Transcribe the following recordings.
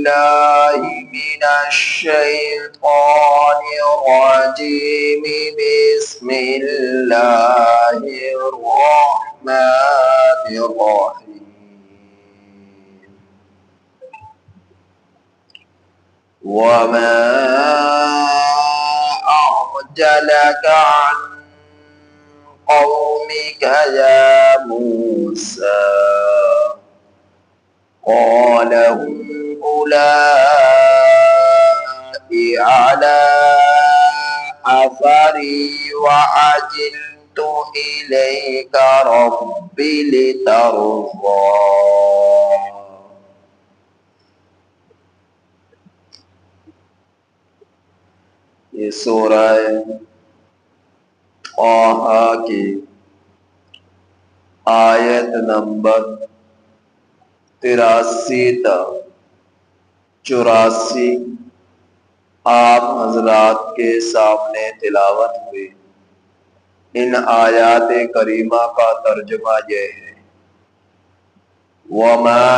بالله من الشيطان الرجيم. بسم الله الرحمن الرحيم. وما أعجلك عن قومك يا موسى؟ قال هم أولئك على أثري وعجلت إليك رب لترضى. یہ سورہ طٰہٰ کی آیت نمبر 83 تا 84 آپ حضرات کے سامنے تلاوت ہوئی۔ ان آیات کریمہ کا ترجمہ یہ ہے: وَمَا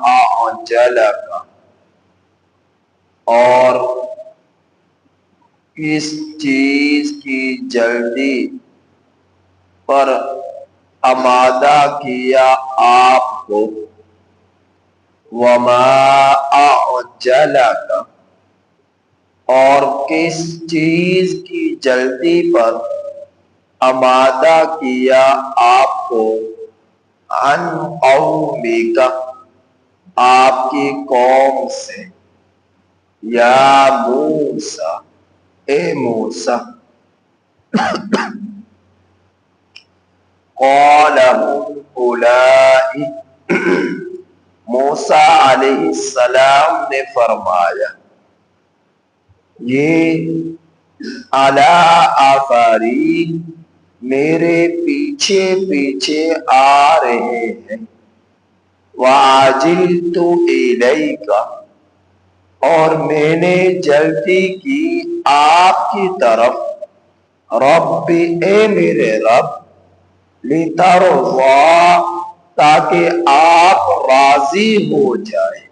أَعْجَلَكَ، اور کس چیز کی جلدی پر آمادہ کیا آپ کو؟ وَمَا أَعْجَلَكَ، اور کس چیز کی جلدی پر آمادہ کیا آپ کو؟ عن قومک، آپ کی قوم سے، یا موسیٰ، اے موسیٰ۔ قال هم أولئک، موسیٰ علیہ السلام نے فرمایا، یہ علی آثاری، میرے پیچھے پیچھے آ رہے ہیں۔ وعجلت الیک، اور میں نے جلدی کی آپ کی طرف، رب، اے میرے رب، لترضا، تاکہ آپ راضی ہو جائیں۔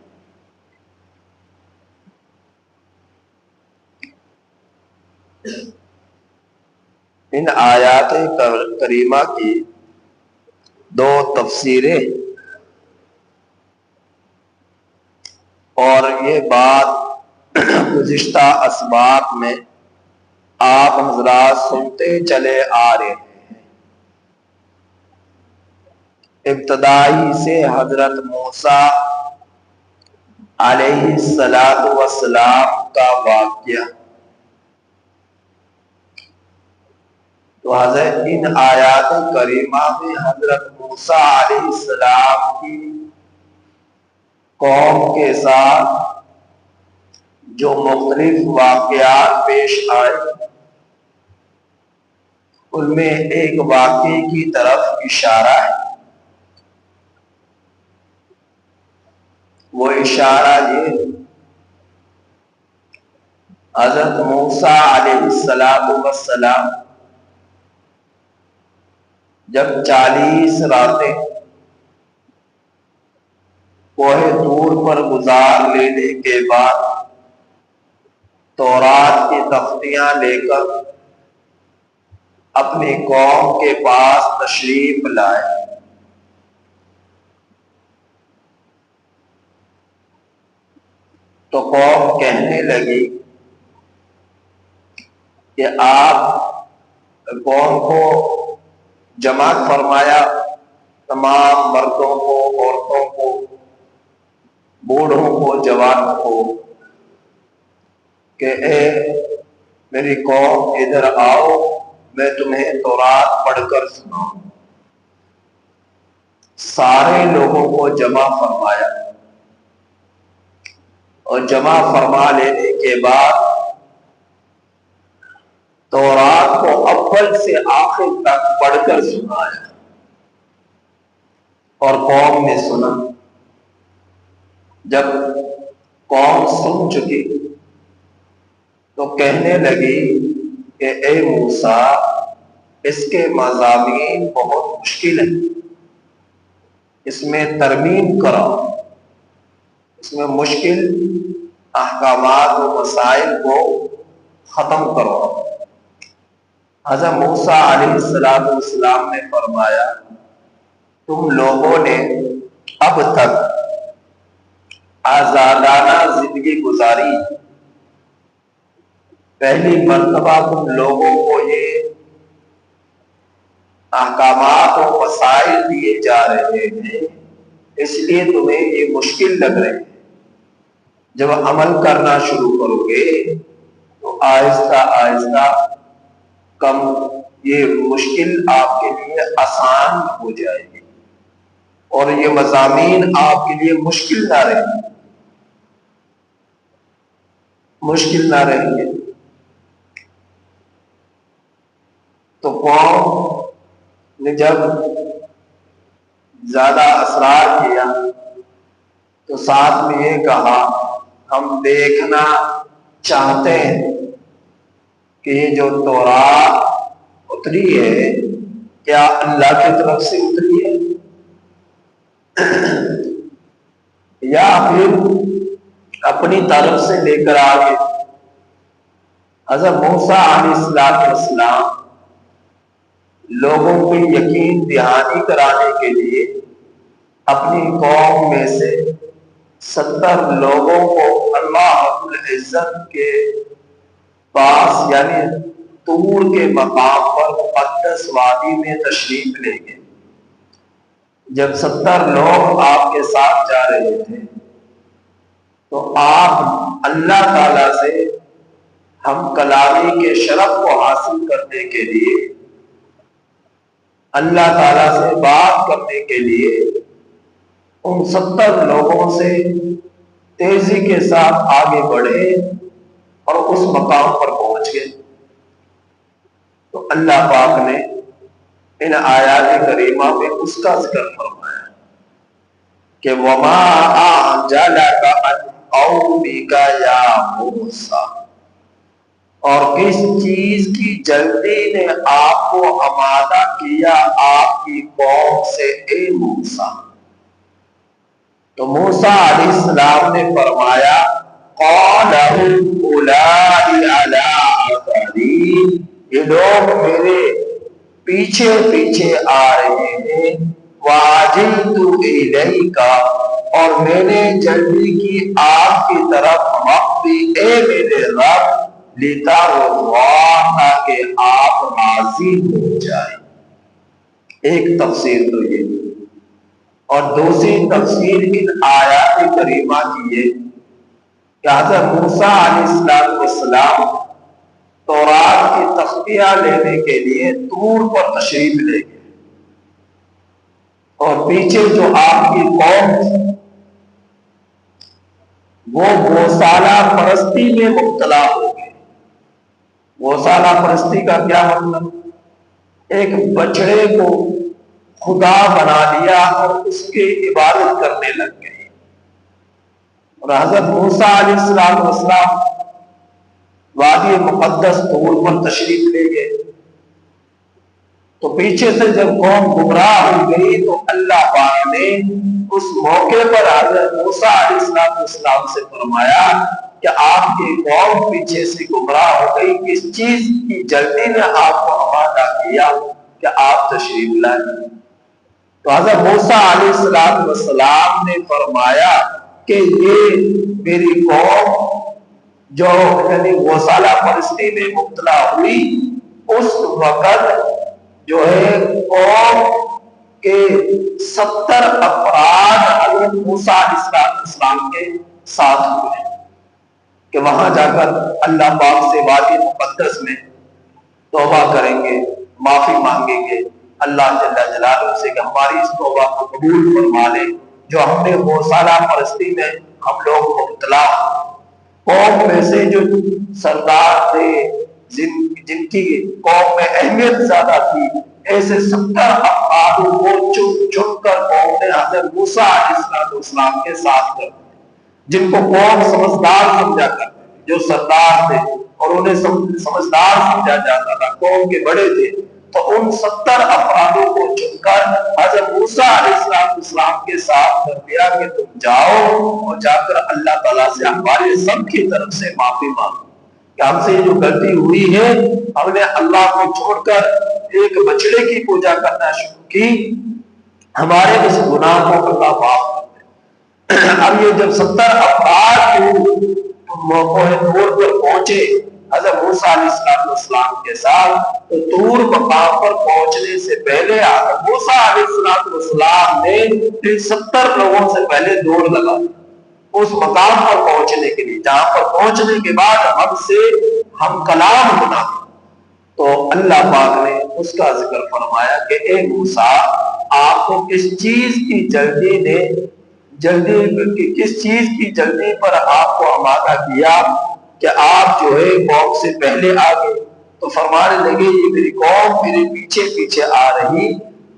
ان آیات کریمہ کی دو تفسیریں، اور یہ بات گزشتہ اسباق میں آپ حضرات سنتے چلے آ رہے ہیں۔ ابتدائی سے حضرت موسیٰ علیہ السلام کا واقعہ، تو حضرت ان آیات کریمہ میں حضرت موسیٰ علیہ السلام کی قوم کے ساتھ جو مختلف واقعات پیش آئے، ان میں ایک واقعے کی طرف اشارہ ہے۔ وہ اشارہ یہ، حضرت موسیٰ علیہ السلام جب 40 راتیں کوہ طور پر گزار لینے کے بعد تورات کی تختیاں لے کر اپنی قوم کے پاس تشریف لائے، تو قوم کہنے لگی کہ آپ قوم کو جمع فرمایا، تمام مردوں کو، عورتوں کو، بوڑھوں کو، جوانوں کو، کہ اے میری قوم ادھر آؤ، میں تمہیں تورات پڑھ کر سناؤں۔ سارے لوگوں کو جمع فرمایا، اور جمع فرما لینے کے بعد تورات کو اول سے آخر تک پڑھ کر سنایا، اور قوم نے سنا۔ جب قوم سن چکی تو کہنے لگی کہ اے موسیٰ، اس کے مضامین بہت مشکل ہیں، اس میں ترمیم کراؤ۔ اس میں مشکل احکامات و مسائل کو ختم کرو۔ حضرت موسیٰ علیہ السلام نے فرمایا تم لوگوں نے اب تک آزادانہ زندگی گزاری، پہلی مرتبہ تم لوگوں کو یہ احکامات و مسائل دیے جا رہے ہیں، اس لیے تمہیں یہ مشکل لگ رہے ہیں۔ جب عمل کرنا شروع کرو گے تو آہستہ آہستہ کم یہ مشکل آپ کے لیے آسان ہو جائے گی، اور یہ مضامین آپ کے لیے مشکل نہ رہیں گے، مشکل نہ رہیں گے۔ تو قوم نے جب زیادہ اصرار کیا تو ساتھ میں یہ کہا ہم دیکھنا چاہتے ہیں کہ یہ جو تورات اتری ہے کیا اللہ کی طرف سے اتری ہے یا پھر اپنی طرف سے لے کر آگے۔ حضرت موسیٰ علیہ السلام لوگوں کو یقین دہانی کرانے کے لیے اپنی قوم میں سے 70 لوگوں کو اللہ رب العزت کے پاس یعنی طور کے مقام پر مقدس وادی میں تشریف لے گئے۔ جب 70 لوگ آپ کے ساتھ جا رہے تھے تو آپ اللہ تعالی سے ہم کلامی کے شرف کو حاصل کرنے کے لیے، اللہ تعالیٰ سے بات کرنے کے لیے ان 70 لوگوں سے تیزی کے ساتھ آگے بڑھے اور اس مقام پر پہنچ گئے۔ تو اللہ پاک نے ان آیات کریمہ میں اس کا ذکر فرمایا کہ وَمَا أَعْجَلَكَ عَنْ قَوْمِكَ يَا مُوسَىٰ، اور کس چیز کی جلدی نے آپ کو آمادہ کیا آپ کی قوم سے اے موسیٰ۔ تو موسیٰ علیہ السلام نے فرمایا قَالَ هُمْ أُولَٰئِ عَلَىٰ آثَارِي، یہ لوگ میرے پیچھے پیچھے آ رہے ہیں، وَعَجِلْتُ إِلَيْكَ، اور میں نے جلدی کی آپ کی طرف، رَبِّ، اے میرے رب، لِتَرْضَىٰ، تاکہ آپ راضی ہو جائیں۔ ایک تفسیر تو یہ، اور دوسری تفسیر ان آیات کریمہ کی یہ کہ حضرت موسیٰ علیہ السلام تورات کی تختیاں لینے کے لیے طور پر تشریف لے گئے، اور پیچھے جو آپ کی قوم تھی وہ گوسالہ پرستی میں مبتلا ہو گئے۔ گوسالہ پرستی کا کیا مطلب؟ ایک بچڑے کو خدا بنا لیا اور اس کی عبادت کرنے لگ گئے۔ اور حضرت موسیٰ علیہ السلام وادی مقدس طور پر تشریف لے گئے، تو پیچھے سے جب قوم گمراہ ہو گئی تو اللہ پاک نے اس موقع پر حضرت موسیٰ علیہ السلام سے فرمایا کہ آپ کی قوم پیچھے سے گمراہ ہو گئی، کس چیز کی جلدی نے آپ کو آمادہ کیا کہ آپ تشریف لائیں۔ تو حضرت موسیٰ علیہ السلام نے فرمایا کہ یہ میری قوم جو یعنی گوسالہ پرستی میں مبتلا ہوئی، اس وقت جو ہے قوم کے 70 افراد حضرت موسیٰ علیہ السلام کے ساتھ ہوئے کہ وہاں جا کر اللہ پاک سے وادی مقدس میں توبہ کریں گے، معافی مانگیں گے اللہ جل جلالہ سے کہ ہماری اس توبہ کو قبول فرما لے جو ہم نے گوسالہ پرستی میں ہم لوگ مبتلا۔ قوم میں سے جو سردار تھے جن کی قوم میں اہمیت زیادہ تھی، ایسے 70 افراد کو چن کر قوم نے حضرت موسیٰ علیہ السلام کے ساتھ کر جن کو قوم سمجھدار سمجھا کرتے تھے، جو سردار تھے اور انہیں سمجھدار سمجھا جاتا تھا، قوم کے بڑے تھے، تو ان 70 افرادوں کو چن کر حضرت موسیٰ علیہ السلام کے ساتھ کر دیا کہ تم جاؤ اور جا کر اللہ تعالیٰ سے ہمارے سب کی طرف سے معافی مانگو کہ ہم سے جو غلطی ہوئی ہے، ہم نے اللہ کو چھوڑ کر ایک بچڑے کی پوجا کرنا شروع کی، ہمارے اس گناہ کو اللہ معاف کر دے۔ اب یہ جب 70 افراد موقع طور پر پہنچے حضرت موسیٰ علیہ السلام کے ساتھ، تو طور مقام پر پہنچنے سے پہلے حضرت موسیٰ علیہ السلام نے ان 70 لوگوں سے پہلے دوڑ لگا اس مقام پر پہنچنے کے لیے، جہاں پر پہنچنے کے بعد ہم سے ہم کلام ہونا۔ تو اللہ پاک نے اس کا ذکر فرمایا کہ اے موسیٰ، آپ کو کس چیز کی جلدی پر آپ کو آمادہ کیا کہ آپ جو ہے قوم سے پہلے آ گئے؟ تو فرمانے لگے یہ میری قوم میرے پیچھے پیچھے آ رہی،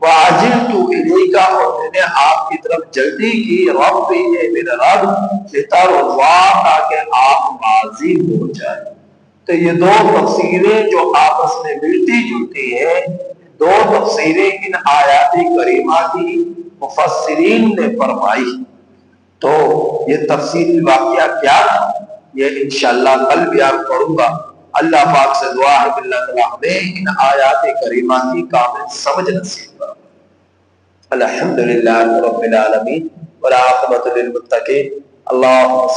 وَعَجِلْتُ إِلَيْكَ، اور میں نے آپ کی طرف جلدی کی، رب یہ میرا رب، لِتَرْضَىٰ، تاکہ آپ راضی ہو جائیں۔ تو یہ دو تفسیریں جو آپس میں ملتی جلتی ہیں، دو تفسیریں ان آیات کریمہ کی مفسرین نے فرمائی۔ تو یہ تفصیلی واقعہ کیا تھا یہ انشاءاللہ کل بیان کروں گا۔ اللہ پاک سے دعا ہے کہ اللہ تعالیٰ ہمیں ان آیات کریمہ کی کامل سمجھ نصیب کرے۔ الحمدللہ رب العالمین والعاقبۃ للمتقین۔ اللہ